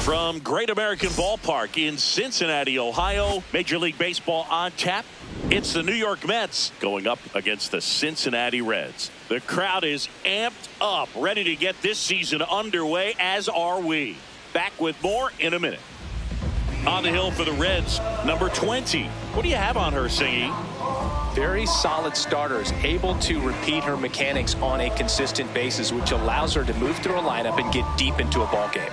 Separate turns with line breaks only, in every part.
From Great American Ballpark in Cincinnati, Ohio, Major League Baseball on tap. It's the New York Mets going up against the Cincinnati Reds. The crowd is amped up, ready to get this season underway, as are we. Back with more in a minute. On the hill for the Reds, number 20. What do you have on her, Singy?
Very solid starters, able to repeat her mechanics on a consistent basis, which allows her to move through a lineup and get deep into a ball game.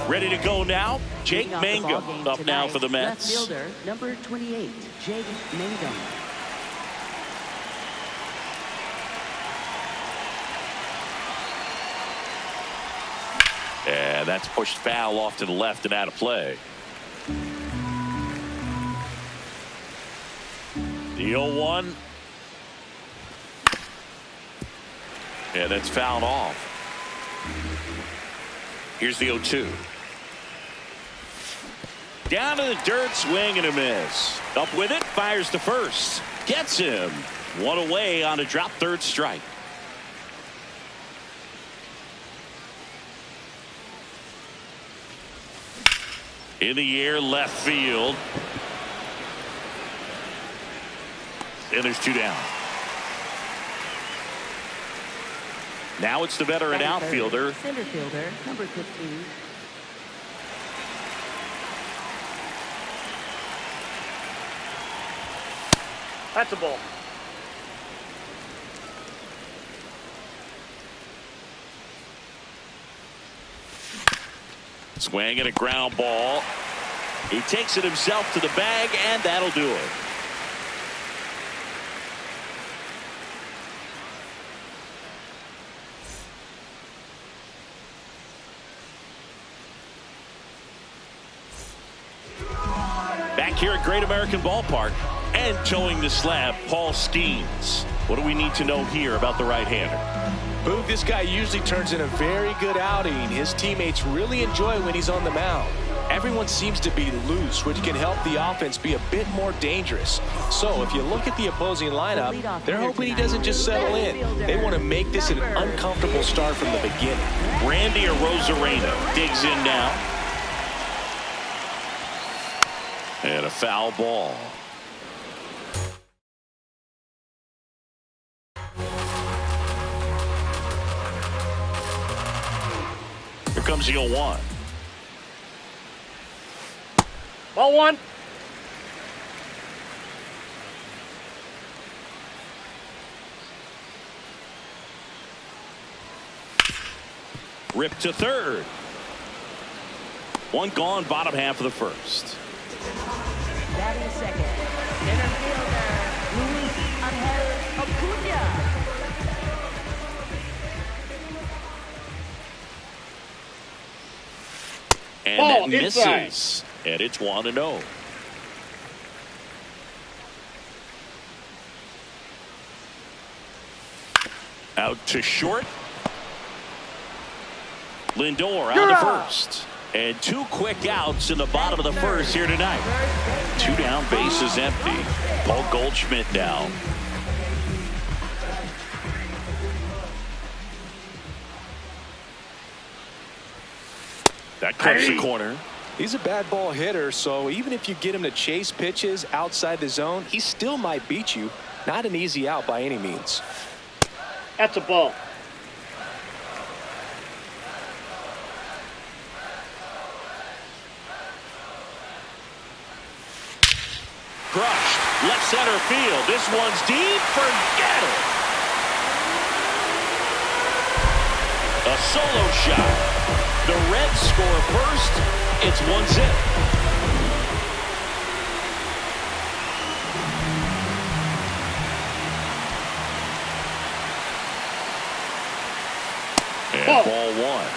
Ready to go now. Jake Mangum up now for the Mets.
Left fielder, number 28, Jake Mangum.
And that's pushed foul off to the left and out of play. The 0-1. And that's fouled off. Here's the 0-2. Down to the dirt, swing and a miss. Up with it, fires to first. Gets him. One away on a drop third strike. In the air, left field. And there's two down. Now it's the veteran outfielder.
Center fielder, number 15.
That's a ball.
Swing and a ground ball. He takes it himself to the bag, and that'll do it. Back here at Great American Ballpark and towing the slab, Paul Skeens. What do we need to know here about the right-hander?
Boog, this guy usually turns in a very good outing. His teammates really enjoy when he's on the mound. Everyone seems to be loose, which can help the offense be a bit more dangerous. So if you look at the opposing lineup, they're hoping he doesn't just settle in. They want to make this an uncomfortable start from the beginning.
Randy Arozarena digs in now. And a foul ball. Here comes the 0-1.
Ball one.
Ripped to third. One gone, bottom half of the first.
Batting second, center fielder, Luis Angel Acuna.
And
Ball
that misses.
inside.
And it's 1-0. Out to short. Lindor on to first. And two quick outs in the bottom of the first here tonight. Two down, bases empty. Paul Goldschmidt down. That clips the corner.
He's a bad ball hitter, so even if you get him to chase pitches outside the zone, he still might beat you. Not an easy out by any means.
That's a ball.
Crushed. Left center field. This one's deep. Forget it. A solo shot. The Reds score first. It's 1-0. And ball one.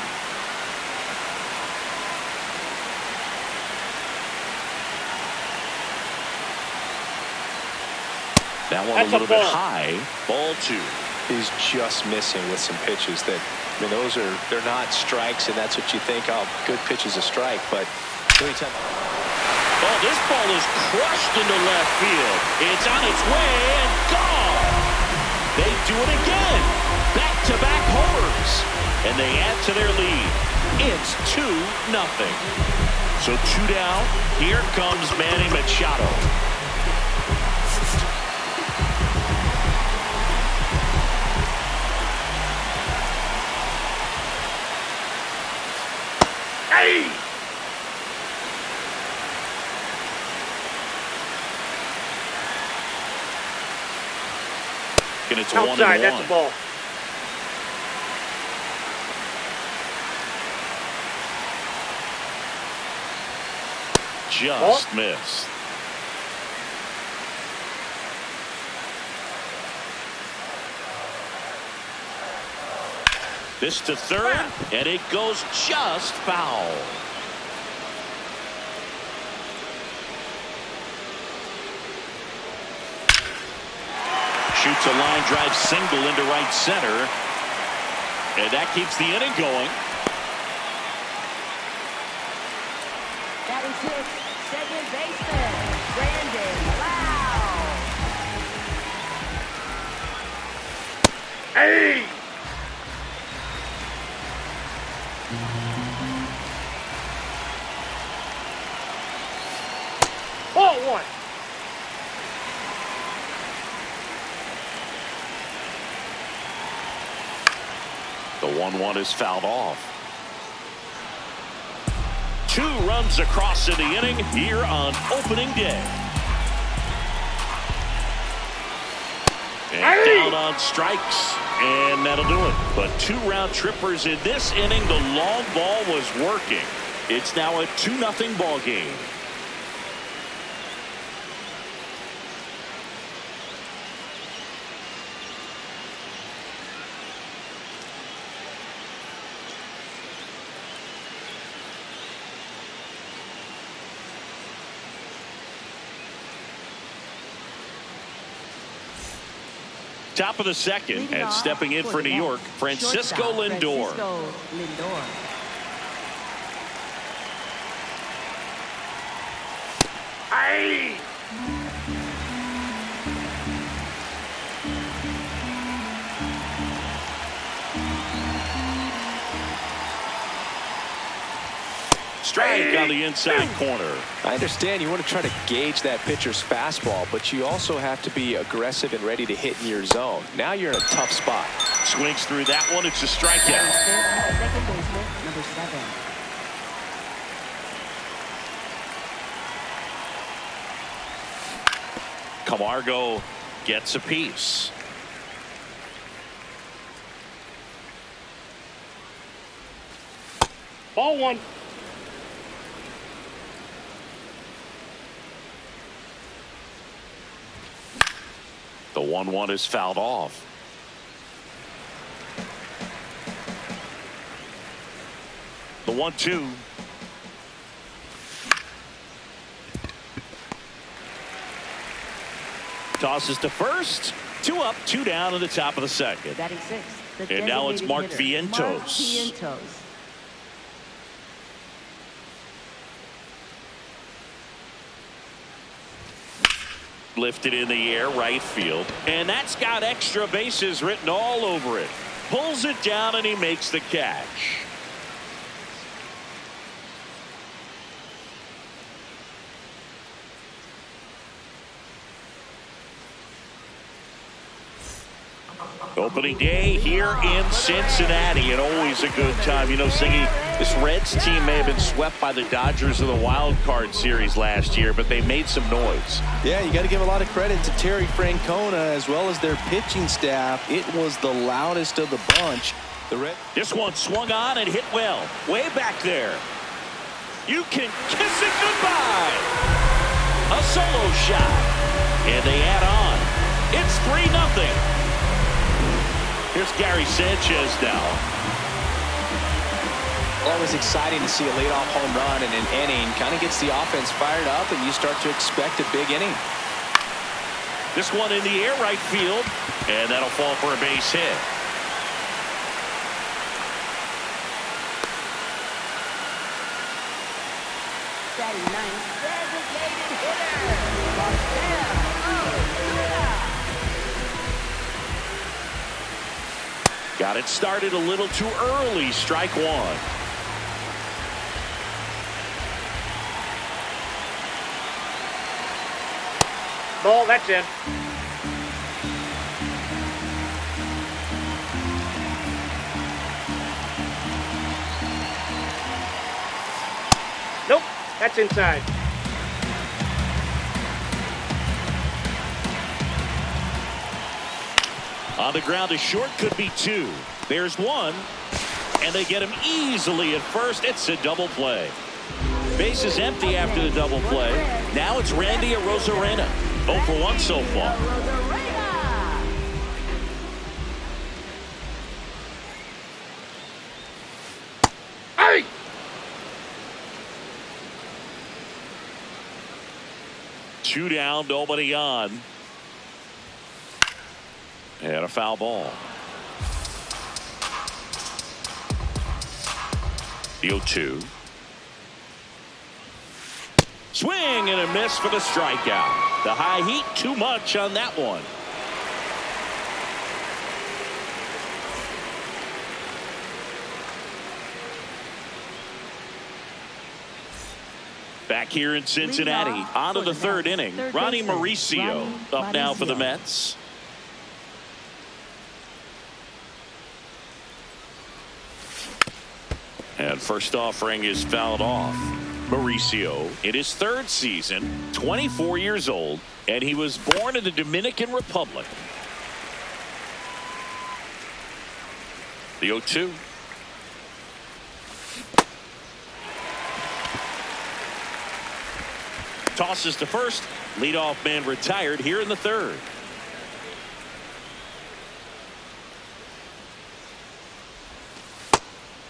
That one a little bit high. Ball two.
He's just missing with some pitches that, I mean, they're not strikes, and that's what you think, oh, good pitch is a strike, but anytime.
Oh, this ball is crushed into left field. It's on its way and gone. They do it again. Back-to-back homers. And they add to their lead. It's 2-0. So 2 down. Here comes Manny Machado. Hey! And it's 1-1.
That's a ball.
Just missed. This to third, and it goes just foul. Shoots a line drive single into right center. And that keeps the inning going.
That is his second baseman, Brandon Lau.
Hey! Ball one.
The 1-1 is fouled off. 2 runs across in the inning here on opening day. And down on strikes, and that'll do it. But 2 round trippers in this inning. The long ball was working. It's now a 2-0 ball game. Top of the second, and stepping in for New York, Francisco Lindor.
Hey!
Strike on the inside corner.
I understand you want to try to gauge that pitcher's fastball, but you also have to be aggressive and ready to hit in your zone. Now you're in a tough spot.
Swings through that one. It's a strikeout.
Second baseman, number 7.
Camargo gets a piece.
Ball one.
The 1-1 is fouled off. The 1-2. Tosses to first. 2 up, 2 down in the top of the second.
Batting 6th.
And now it's Mark
Vientos.
Vientos. Lifted in the air, right field. And that's got extra bases written all over it. Pulls it down and he makes the catch. Opening day here in Cincinnati, and always a good time. You know, Singy, this Reds team may have been swept by the Dodgers in the wild card series last year, but they made some noise.
Yeah, you got to give a lot of credit to Terry Francona as well as their pitching staff. It was the loudest of the bunch.
This one swung on and hit well. Way back there. You can kiss it goodbye. A solo shot. And they add on. It's 3-0. Here's Gary Sanchez now.
Well, it was exciting to see a leadoff home run in an inning. Kind of gets the offense fired up, and you start to expect a big inning.
This one in the air, right field, and that'll fall for a base hit.
Batting 9th, designated hitter, Marcel Ozuna.
Got it started a little too early. Strike one.
Ball, that's in. Nope, that's inside.
On the ground, a short could be two. There's one, and they get him easily at first. It's a double play. Base is empty after the double play. Now it's Randy Arozarena. 0 for 1 so far.
Hey!
Two down, nobody on. And a foul ball. The 0-2. Swing and a miss for the strikeout. The high heat, too much on that one. Back here in Cincinnati, on to the third inning. Ronnie Mauricio up now for the Mets. And first offering is fouled off. Mauricio in his third season, 24 years old, and he was born in the Dominican Republic. The 0-2. Tosses to first. Leadoff man retired here in the third.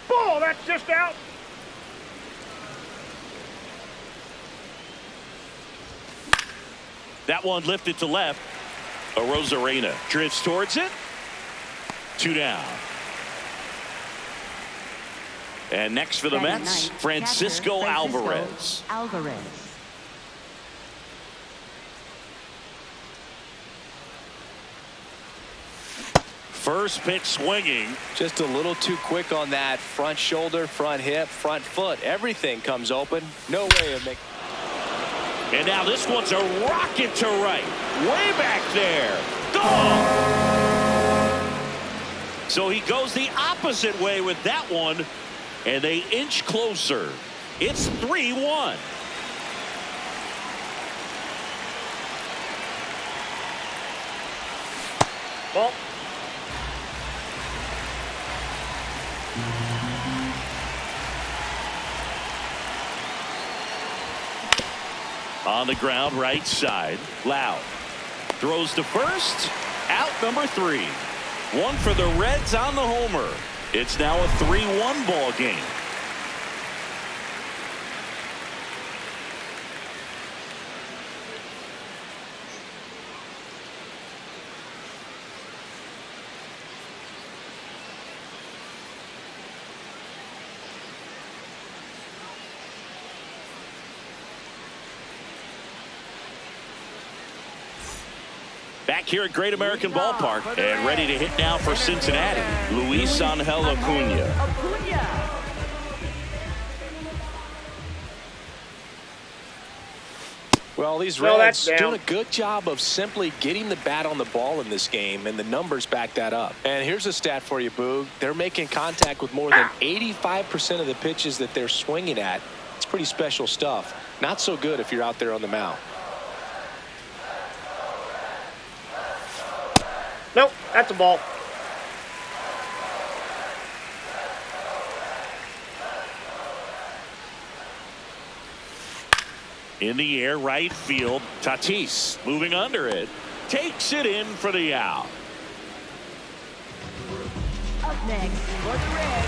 Ball, that's just out.
That one lifted to left. Arozarena drifts towards it. Two down. And next for the Mets, Francisco Alvarez. First pitch swinging.
Just a little too quick on that front shoulder, front hip, front foot. Everything comes open. No way of making.
And now this one's a rocket to right. Way back there. Gone. So he goes the opposite way with that one. And they inch closer. It's 3-1.
Ball.
On the ground, right side. Loud throws to first. Out number 3. One for the Reds on the homer. It's now a 3-1 ball game. Back here at Great American Ballpark and ready to hit now for Cincinnati, Luis Angel Acuna.
Well, these Reds doing a good job of simply getting the bat on the ball in this game, and the numbers back that up. And here's a stat for you, Boog. They're making contact with more than 85% of the pitches that they're swinging at. It's pretty special stuff. Not so good if you're out there on the mound.
Nope, that's a ball.
In the air, right field. Tatis moving under it. Takes it in for the out.
Up next for the Reds,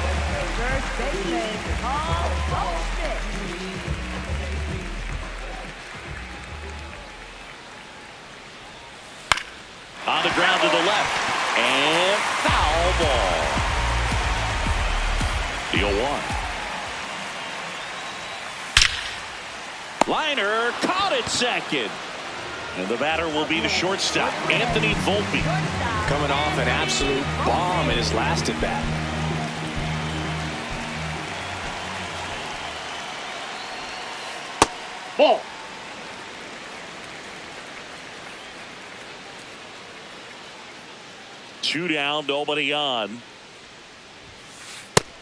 first baseman Paul Goldschmidt.
On the ground to the left. And foul ball. The 0-1. Liner caught it second. And the batter will be the shortstop, Anthony Volpe.
Coming off an absolute bomb in his last at bat.
Ball.
Two down, nobody on.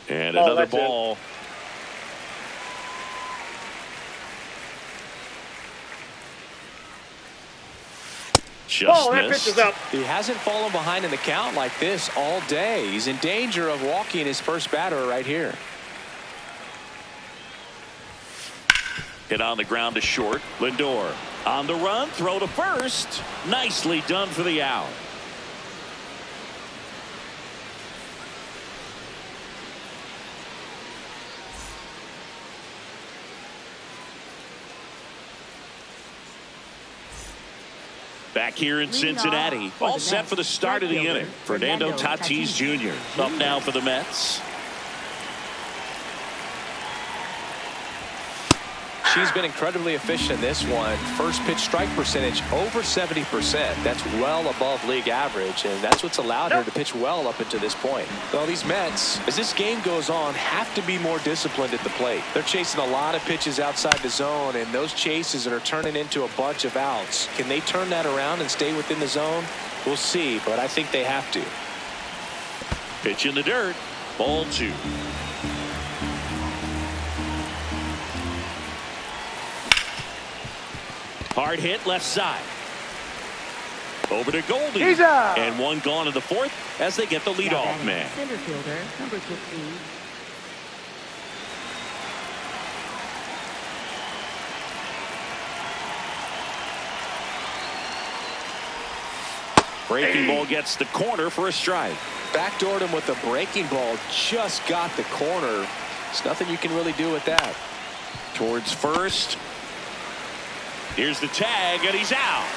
And
Oh,
another
that's it.
ball. Just
Ball, that
missed.
pitch is up.
He hasn't fallen behind in the count like this all day. He's in danger of walking his first batter right here.
Hit on the ground to short. Lindor on the run, throw to first. Nicely done for the out. Back here in Cincinnati, all set for the start of the inning. Fernando Tatis Jr. up now for the Mets.
She's been incredibly efficient in this one. First pitch strike percentage over 70%. That's well above league average, and that's what's allowed her to pitch well up until this point. Well, these Mets, as this game goes on, have to be more disciplined at the plate. They're chasing a lot of pitches outside the zone, and those chases are turning into a bunch of outs. Can they turn that around and stay within the zone? We'll see, but I think they have to.
Pitch in the dirt. Ball two. Hard hit left side. Over to Goldie.
He's out.
And one gone in the fourth as they get the leadoff man.
Center fielder, number 15.
Breaking ball gets the corner for a strike.
Backdoored him with a breaking ball. Just got the corner. There's nothing you can really do with that.
Towards first. Here's the tag, and he's out.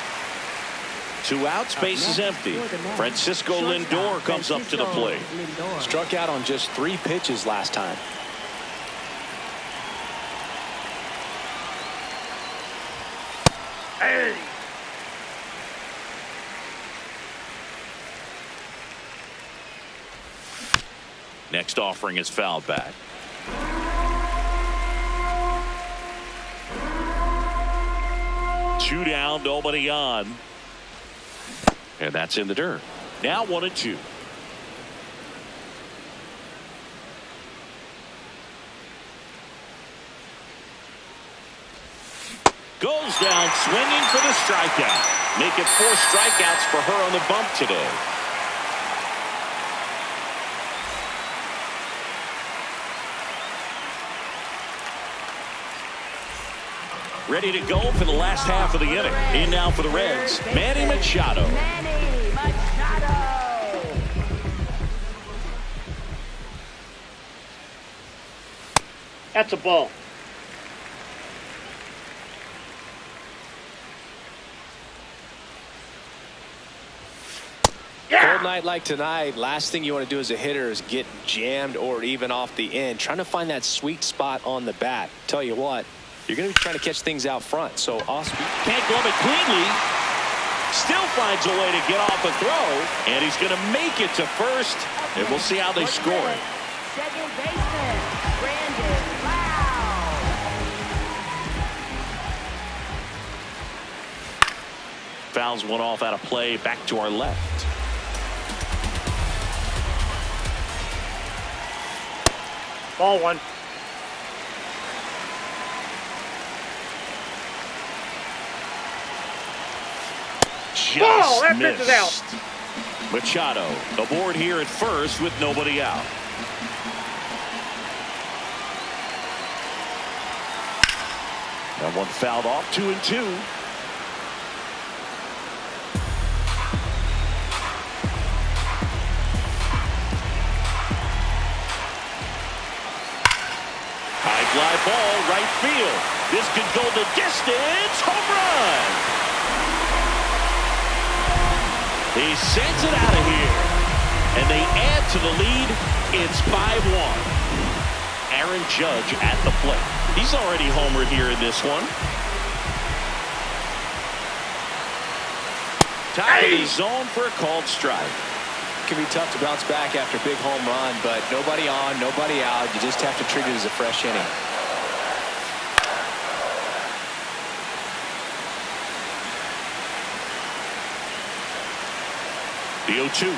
2 outs, base is empty. Francisco Lindor comes up to the plate.
Struck out on just 3 pitches last time.
Hey.
Next offering is fouled back. Two down, nobody on. And that's in the dirt. Now 1-2. Goes down swinging for the strikeout. Make it 4 strikeouts for her on the bump today. Ready to go for the last half of the inning. In now for the Reds, Manny Machado.
Manny Machado.
That's a ball.
Cold night like tonight, last thing you want to do as a hitter is get jammed or even off the end. Trying to find that sweet spot on the bat. Tell you what, you're going to be trying to catch things out front. So Osby
Can't glove it cleanly. Still finds a way to get off a throw. And he's going to make it to first. And we'll see how they score it.
Second baseman, Brandon Lau.
Fouls one off out of play. Back to our left.
Ball one.
Just
that pitch is
missed. Machado aboard here at first with nobody out. That one fouled off. 2-2. High fly ball, right field. This could go the distance. Home run. He sends it out of here. And they add to the lead. It's 5-1. Aaron Judge at the plate. He's already homered here in this one. Top of the zone for a called strike.
It can be tough to bounce back after a big home run, but nobody on, nobody out. You just have to treat it as a fresh inning.
The 0-2.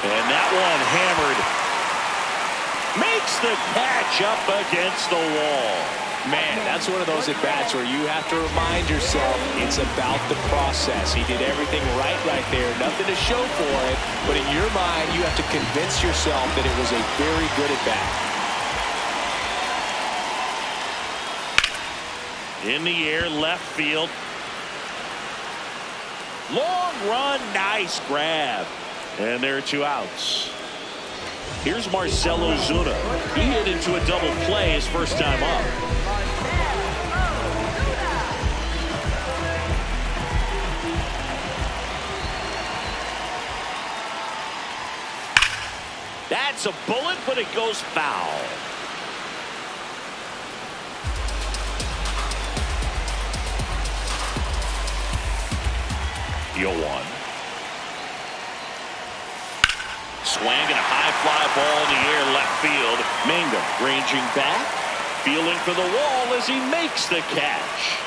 And that one hammered. Makes the catch up against the wall.
Man, that's one of those at-bats where you have to remind yourself it's about the process. He did everything right there. Nothing to show for it. But in your mind, you have to convince yourself that it was a very good at-bat.
In the air, left field. Long run, nice grab. And there are 2 outs. Here's Marcell Ozuna. He hit into a double play his first time up. That's a bullet, but it goes foul. The 0-1. Swing and a high fly ball in the air left field. Mangum ranging back, feeling for the wall as he makes the catch.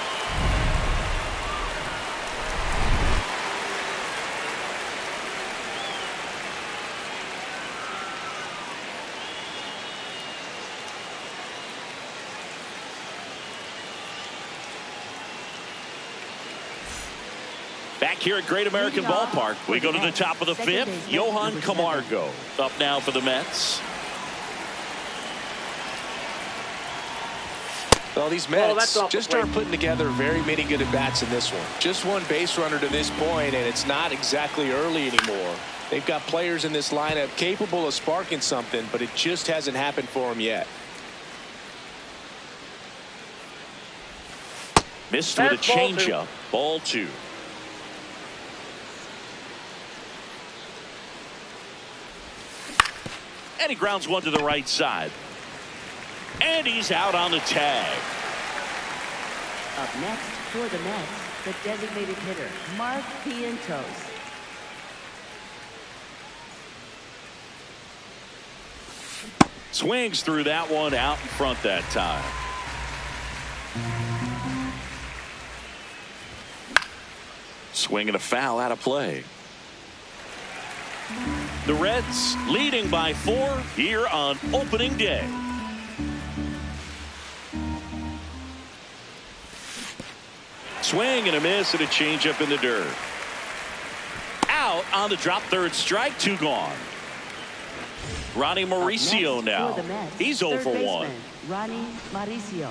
Back here at Great American Ballpark, we go to the top of the 5th. Johan Camargo up now for the Mets.
Well, these Mets just aren't putting together very many good at-bats in this one. Just one base runner to this point, and it's not exactly early anymore. They've got players in this lineup capable of sparking something, but it just hasn't happened for them yet.
Missed with a changeup. Ball 2. And he grounds one to the right side. And he's out on the tag.
Up next for the Mets, the designated hitter, Mark Vientos.
Swings through that one out in front that time. Swing and a foul out of play. The Reds leading by 4 here on opening day. Swing and a miss and a changeup in the dirt. Out on the drop, 3rd strike, 2 gone. Ronnie Mauricio now. He's 0 for 1.
Ronnie Mauricio.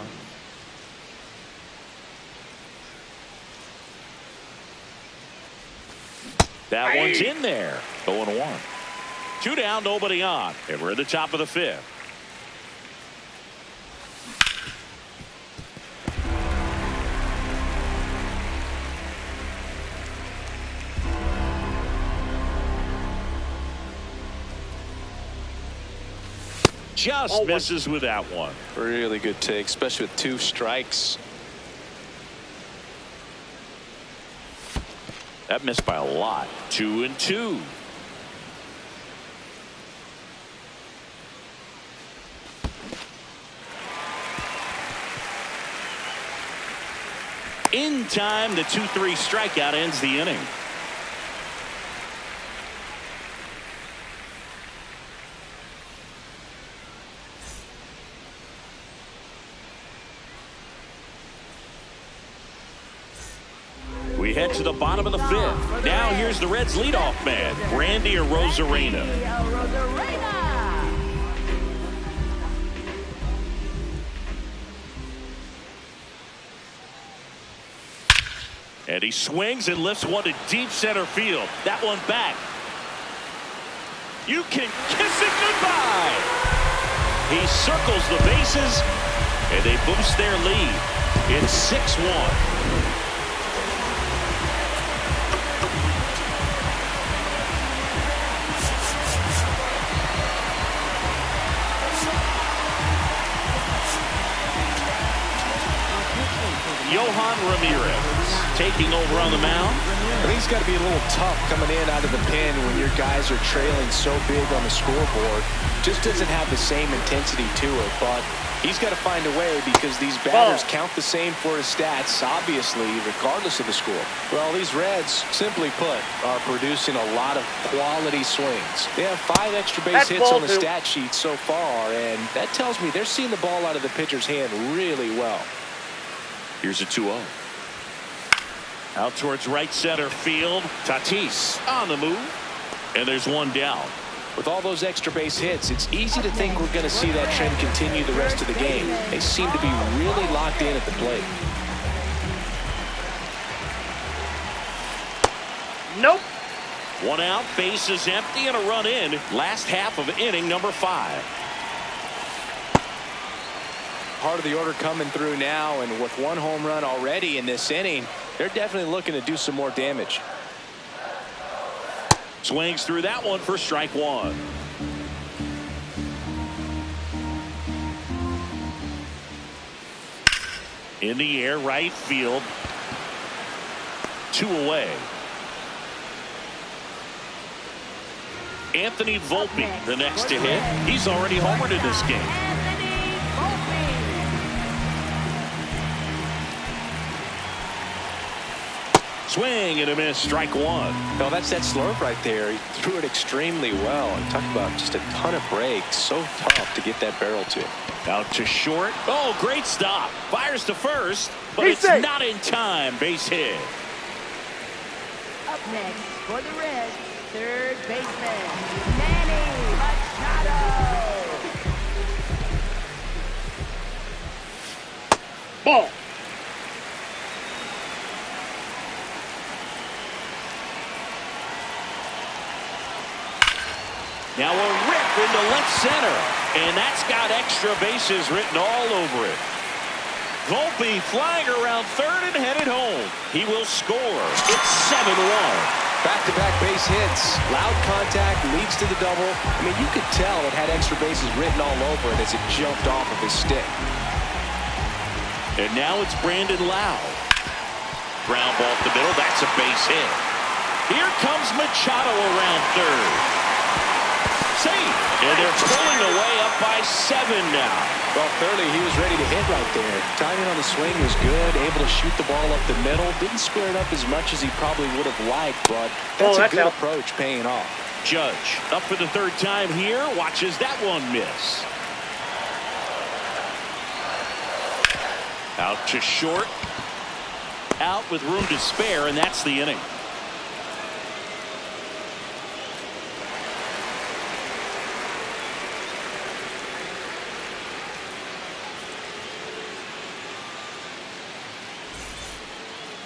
That one's in there. 0-1. 2 down, nobody on. And we're at the top of the 5th. Just misses with that one.
Really good take, especially with 2 strikes.
That missed by a lot. 2-2. In time, the 2-3 strikeout ends the inning. We head to the bottom of the 5th. Now here's the Reds leadoff man, Randy Arozarena. And he swings and lifts one to deep center field. That one back. You can kiss it goodbye. He circles the bases, and they boost their lead. It's 6-1. Yohan Ramirez. taking over on the mound.
I think it's got to be a little tough coming in out of the pen when your guys are trailing so big on the scoreboard. Just doesn't have the same intensity to it, but he's got to find a way because these batters count the same for his stats, obviously, regardless of the score. Well, these Reds, simply put, are producing a lot of quality swings. They have 5 extra base hits on the stat sheet so far, and that tells me they're seeing the ball out of the pitcher's hand really well.
Here's a 2-0. Out towards right center field. Tatis on the move. And there's one down.
With all those extra base hits, it's easy to think we're going to see that trend continue the rest of the game. They seem to be really locked in at the plate.
Nope.
One out, base is empty, and a run in. Last half of inning number 5.
Part of the order coming through now, and with 1 home run already in this inning, they're definitely looking to do some more damage.
Swings through that one for strike 1. In the air, right field. 2 away. Anthony Volpe, the next to hit. He's already homered in this game. Swing and a miss, strike 1.
No, that's that slurve right there. He threw it extremely well. And talk about just a ton of breaks. So tough to get that barrel to.
Out to short. Oh, great stop. Fires to first, but it's not in time. Base hit.
Up next for the Reds, third baseman, Manny Machado.
Ball.
Now a rip into left center, and that's got extra bases written all over it. Volpe flying around third and headed home. He will score. It's 7-1.
Back-to-back base hits. Loud contact leads to the double. I mean, you could tell it had extra bases written all over it as it jumped off of his stick.
And now it's Brandon Lau. Ground ball up the middle. That's a base hit. Here comes Machado around third. Safe. And they're pulling away up by 7 now.
Well, clearly he was ready to hit right there. Timing on the swing was good. Able to shoot the ball up the middle. Didn't square it up as much as he probably would have liked, but that's a good approach paying off.
Judge up for the 3rd time here. Watches that one miss. Out to short. Out with room to spare, and that's the inning.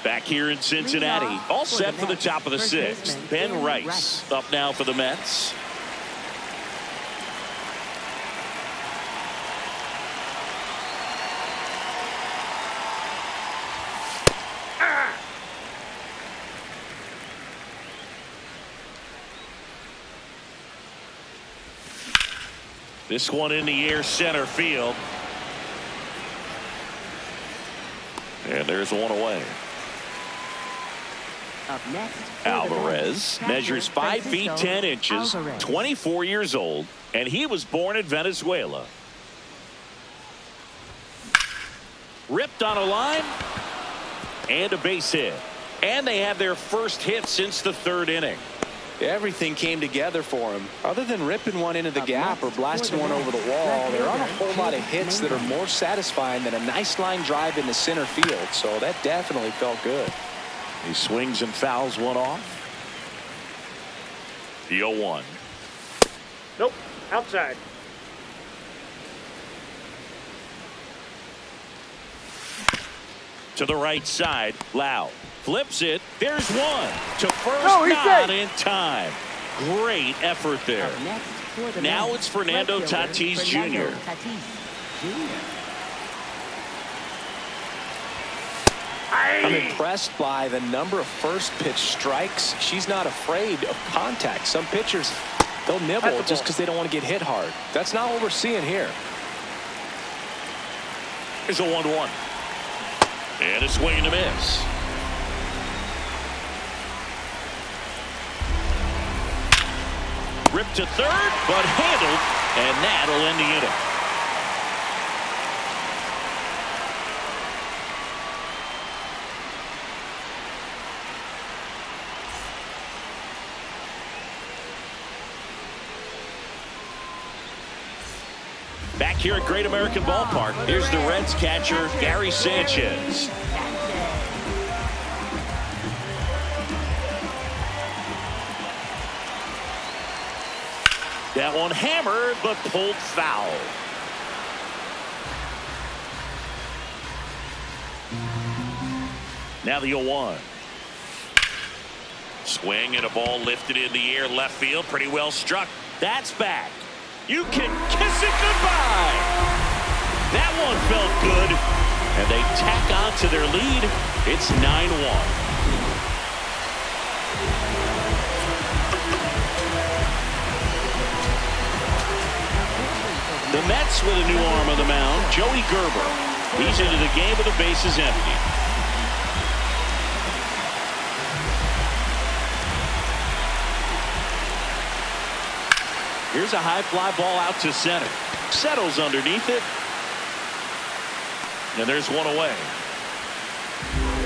Back here in Cincinnati, all set for the top of the 6th. Ben Rice up now for the Mets. This one in the air, center field. And there's one away.
Up next,
Alvarez measures 5 feet 10 inches, 24 years old, and he was born in Venezuela. Ripped on a line and a base hit. And they have their first hit since the 3rd inning.
Everything came together for him. Other than ripping one into the gap or blasting one over the wall, there aren't a whole lot of hits that are more satisfying than a nice line drive into center field. So that definitely felt good.
He swings and fouls one off. The 0-1.
Nope. Outside.
To the right side. Lau flips it. There's one. To first,
not
in time. Great effort there. Now it's Fernando Tatis Jr.
I'm impressed by the number of first pitch strikes. She's not afraid of contact. Some pitchers, they'll nibble just because they don't want to get hit hard. That's not what we're seeing here.
Here's a 1-1. And a swing and a miss. Ripped to third, but handled, and that'll end the inning. Back here at Great American Ballpark, here's the Reds catcher, Gary Sanchez. That one hammered, but pulled foul. Now the 0-1. Swing and a ball lifted in the air, left field, pretty well struck. That's back. You can kiss it goodbye. That one felt good, and they tack on to their lead. It's 9-1. The Mets with a new arm on the mound, Joey Gerber. He's into the game with the bases empty. Here's a high fly ball out to center. Settles underneath it. And there's one away.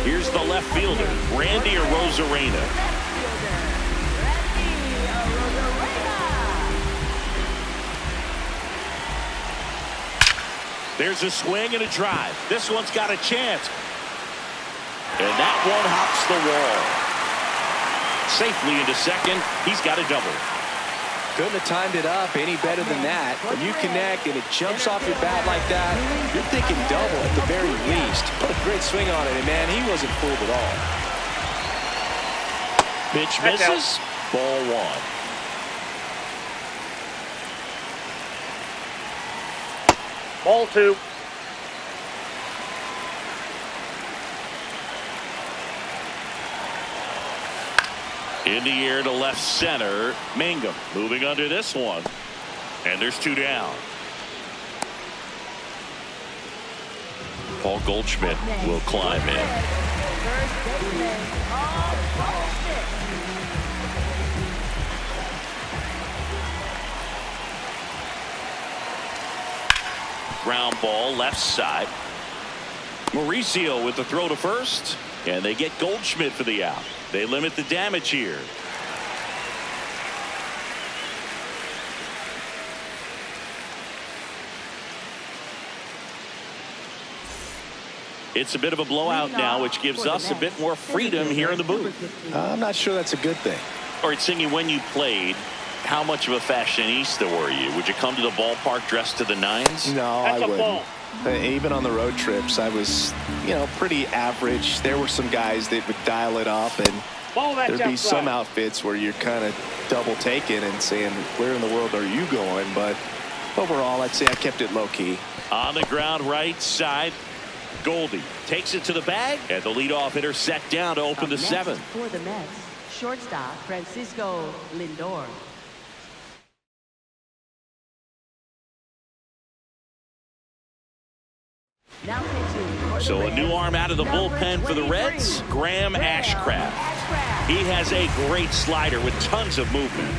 Here's the left fielder, Randy Arozarena. There's a swing and a drive. This one's got a chance. And that one hops the wall. Safely into second. He's got a double.
Couldn't have timed it up any better than that. When you connect and it jumps off your bat like that, you're thinking double at the very least. Put a great swing on it, and man, he wasn't fooled at all.
Pitch misses. Ball one.
Ball two.
In the air to left center. Mangum moving under this one. And there's two down. Paul Goldschmidt will climb in. Ground ball left side. Mauricio with the throw to first. And they get Goldschmidt for the out. They limit the damage here. It's a bit of a blowout now, which gives us a bit more freedom here in the booth.
I'm not sure that's a good thing.
All right, Singy, when you played, how much of a fashionista were you? Would you come to the ballpark dressed to the nines?
No,
That's
I
a
wouldn't.
ball.
Even on the road trips, I was, pretty average. There were some guys that would dial it up, and
Ball that's
there'd be
outside.
some outfits where you're kind of double taking and saying, where in the world are you going? But overall, I'd say I kept it low key.
On the ground right side, Goldie takes it to the bag, and the leadoff hitter set down to open the seventh.
For the Mets, shortstop Francisco Lindor. Now pitching for the
So a
Reds,
new arm out of the
number
bullpen for the
23,
Reds, Graham Ashcraft. He has a great slider with tons of movement.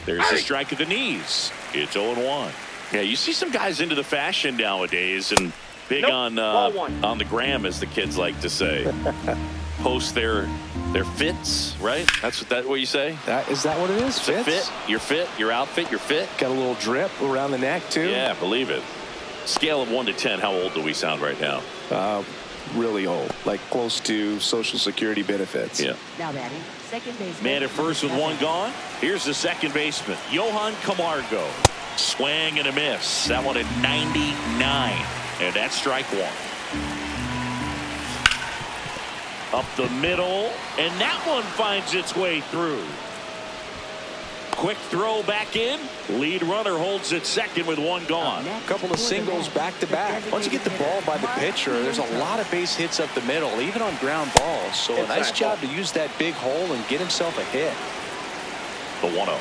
There's a strike at the knees. It's 0-1. Yeah, you see some guys into the fashion nowadays, and big on the gram, as the kids like to say. Post their fits, right? That's what you say?
Is that what it is?
It's a fit, your fit, your outfit, your fit.
Got a little drip around the neck, too?
Yeah, believe it. Scale of 1 to 10, how old do we sound right now?
Really old, like close to Social Security benefits.
Yeah.
Now batting, second baseman.
Man at first with one gone. Here's the second baseman, Johan Camargo. Swing and a miss. That one at 99. And that's strike one. Up the middle. And that one finds its way through. Quick throw back in. Lead runner holds it second with one gone.
A couple of singles back to back. Once you get the ball by the pitcher, there's a lot of base hits up the middle, even on ground balls. So a nice job to use that big hole and get himself a hit.
The 1-0.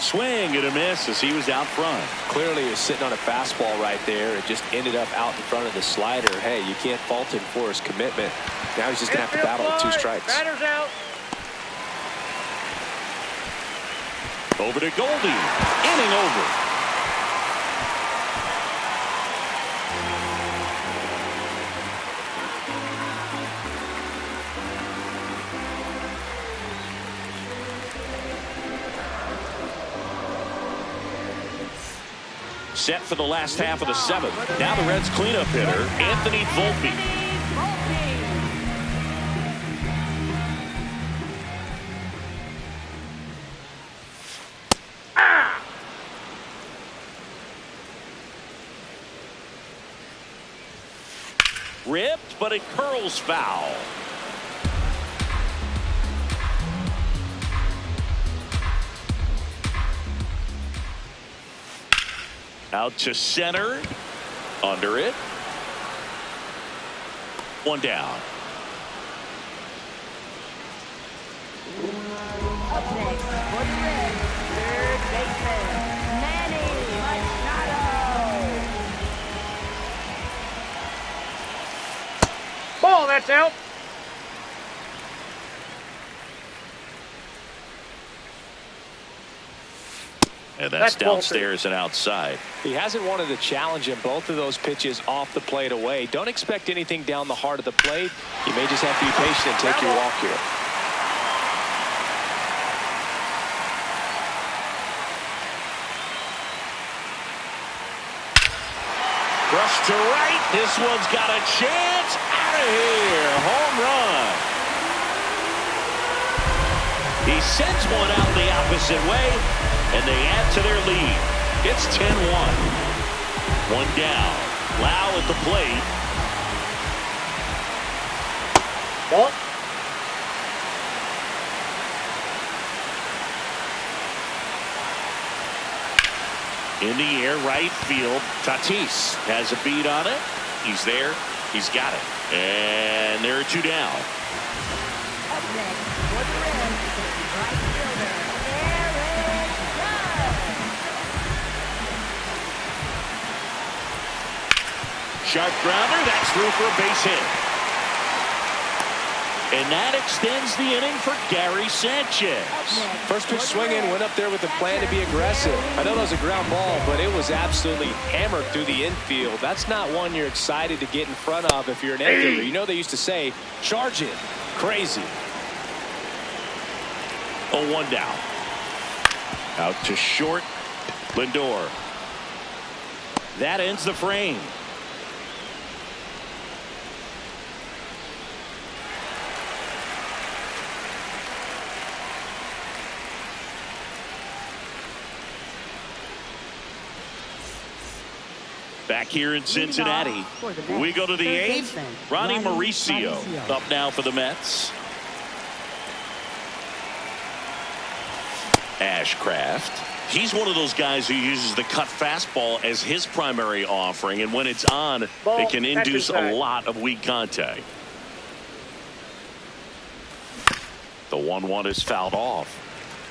Swing and a miss as he was out front.
Clearly he was sitting on a fastball right there. It just ended up out in front of the slider. Hey, you can't fault him for his commitment. Now he's just going to have to battle with 2 strikes.
Batter's out.
Over to Goldie. Inning over. Set for the last half of the 7th. Now the Reds cleanup hitter, Anthony Volpe. Ripped, but it curls foul. Out to center. Under it. 1 down.
Up next for the Reds, third baseman, Manny Machado.
Ball, that's out.
And that's downstairs and outside.
He hasn't wanted to challenge him. Both of those pitches off the plate away. Don't expect anything down the heart of the plate. You may just have to be patient and take your walk here.
Brush to right. This one's got a chance. Out of here. Home run. He sends one out the opposite way, and they add to their lead. It's 10-1. 1 down. Lau at the plate.
Ball.
In the air, right field. Tatis has a beat on it. He's there. He's got it. And there are 2 down.
Up next for the Reds, right fielder, Aaron Judge.
Sharp grounder. That's through for a base hit. And that extends the inning for Gary Sanchez.
First pitch swinging, went up there with the plan to be aggressive. I know that was a ground ball, but it was absolutely hammered through the infield. That's not one you're excited to get in front of if you're an infielder. You know they used to say, charge it. Crazy.
0-1 down. Out to short. Lindor. That ends the frame. Back here in Cincinnati, we go to the 8th. Ronnie Mauricio up now for the Mets. Ashcraft. He's one of those guys who uses the cut fastball as his primary offering, and when it's on, it can induce a lot of weak contact. The 1-1 is fouled off.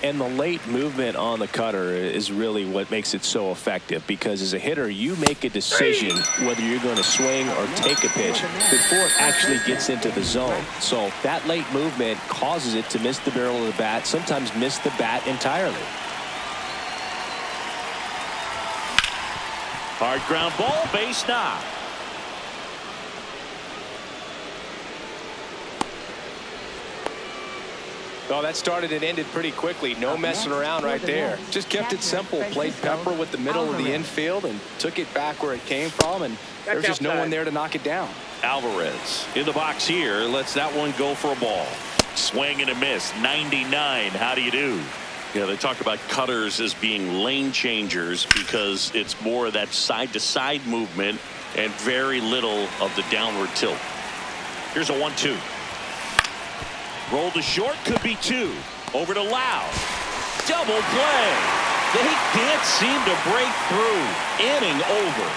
And the late movement on the cutter is really what makes it so effective, because as a hitter, you make a decision whether you're going to swing or take a pitch before it actually gets into the zone. So that late movement causes it to miss the barrel of the bat, sometimes miss the bat entirely.
Hard ground ball, base knock.
Oh, that started and ended pretty quickly. No messing around right there. Just kept it simple. Played Pepper with the middle of the infield and took it back where it came from, and there's just no one there to knock it down.
Alvarez in the box here. Lets that one go for a ball. Swing and a miss. 99. How do you do? Yeah, they talk about cutters as being lane changers because it's more of that side-to-side movement and very little of the downward tilt. Here's a 1-2. Roll to short, could be 2. Over to Lau. Double play. They can't seem to break through. Inning over.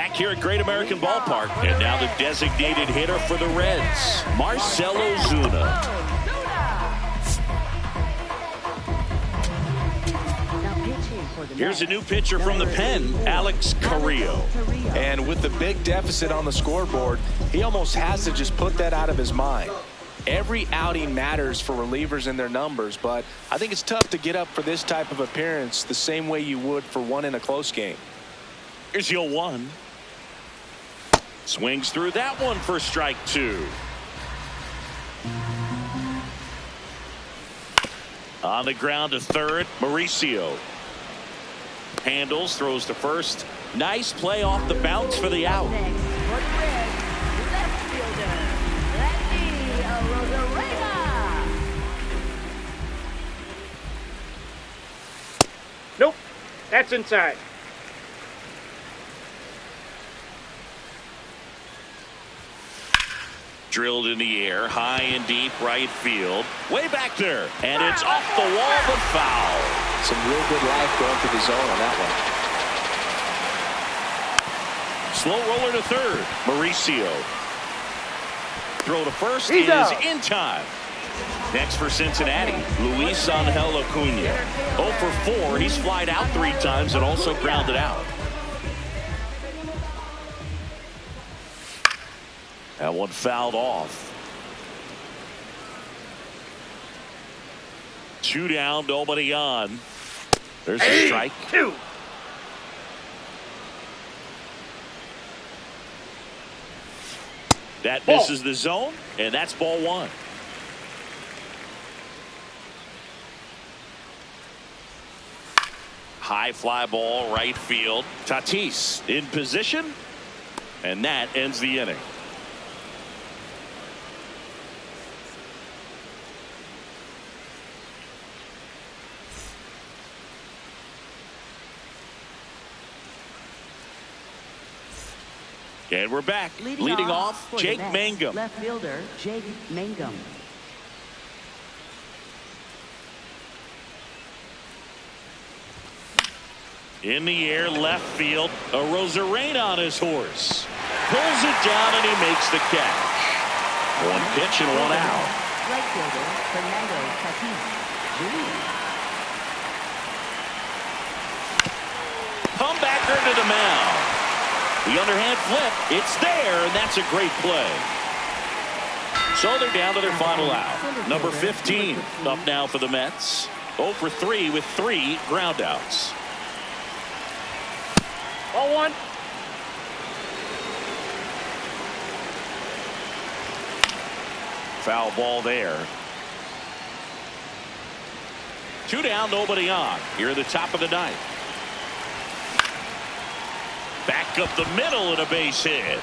Back here at Great American Ballpark. And now the designated hitter for the Reds, Marcell Ozuna. Here's a new pitcher from the pen, Alex Carrillo.
And with the big deficit on the scoreboard, he almost has to just put that out of his mind. Every outing matters for relievers and their numbers, but I think it's tough to get up for this type of appearance the same way you would for one in a close game.
Here's the 0-1. Swings through that one for strike 2. On the ground to third, Mauricio. Handles, throws to first. Nice play off the bounce for the out.
Next, for the Reds, left fielder, Rosarena.
Nope. That's inside.
Drilled in the air, high and deep right field. Way back there. And it's off the wall, but foul.
Some real good life going through the zone on that one.
Slow roller to third. Mauricio. Throw to first
He's
is
out.
in time. Next for Cincinnati, Luis Angel Acuna. 0 for 4. He's flied out 3 times and also grounded out. That one fouled off. 2 down, nobody on. There's a strike.
2.
That misses the zone, and that's ball 1. High fly ball, right field. Tatis in position, and that ends the inning. And we're back. Leading off, Jake Mangum.
Left fielder, Jake Mangum.
In the air, left field. A Rosarena on his horse. Pulls it down, and he makes the catch. 1 pitch and 1 out.
Right fielder, Fernando Tatis Jr.
Comebacker to the mound. The underhand flip. It's there, and that's a great play. So they're down to their final out. Number 15 up now for the Mets. 0 for 3 with 3 groundouts.
Ball 1.
Foul ball there. 2 down, nobody on. Here at the top of the 9th. Back up the middle and a base hit.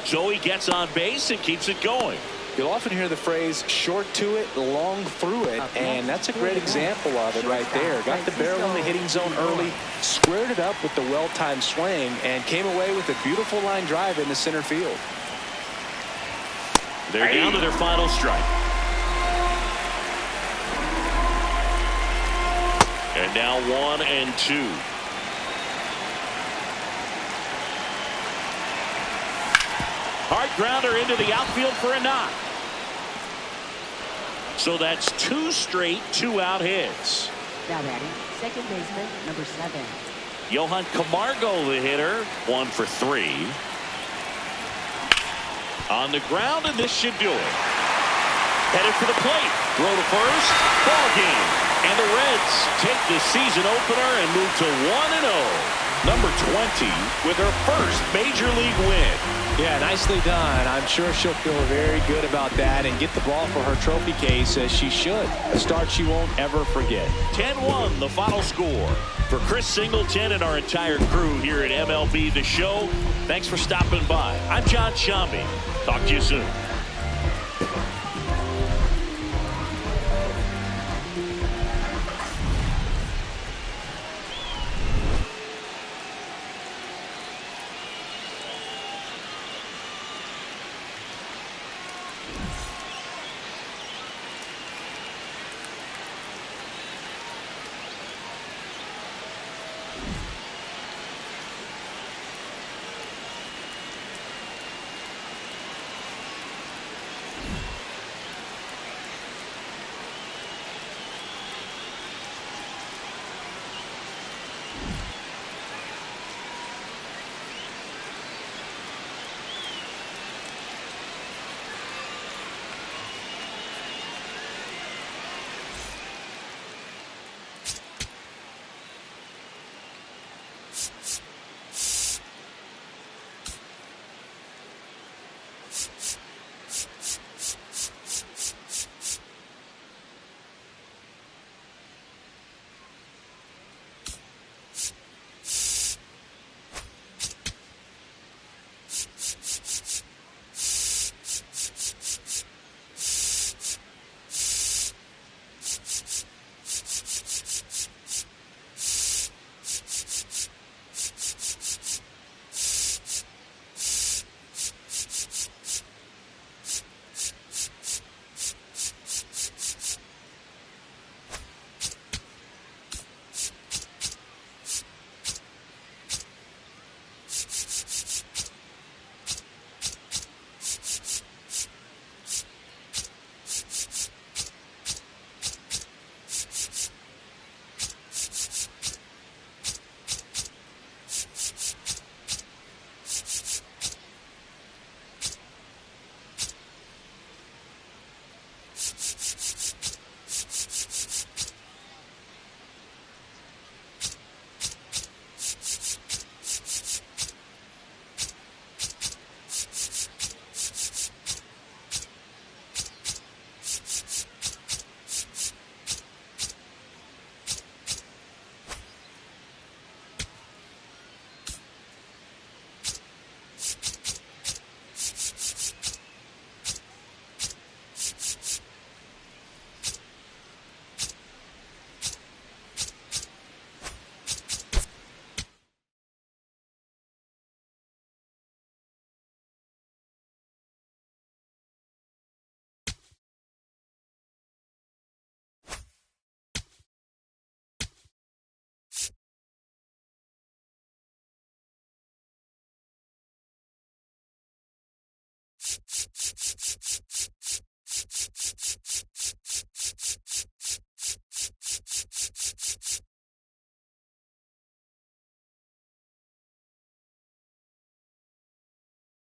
So he gets on base and keeps it going.
You'll often hear the phrase short to it, long through it, and that's a great example of it right there. Got the barrel in the hitting zone early, squared it up with the well-timed swing, and came away with a beautiful line drive into center field.
They're down to their final strike. And now 1 and 2. Hard grounder into the outfield for a knock. So that's 2 straight 2-out hits.
Now batting, second baseman, number 7.
Johan Camargo, the hitter, 1 for 3. On the ground, and this should do it. Headed for the plate. Throw to first. Ball game. And the Reds take the season opener and move to 1-0. Number 20 with her first major league win.
Yeah, nicely done. I'm sure she'll feel very good about that and get the ball for her trophy case as she should. A start she won't ever forget.
10-1 the final score. For Chris Singleton and our entire crew here at MLB The Show, thanks for stopping by. I'm John Shambi. Talk to you soon.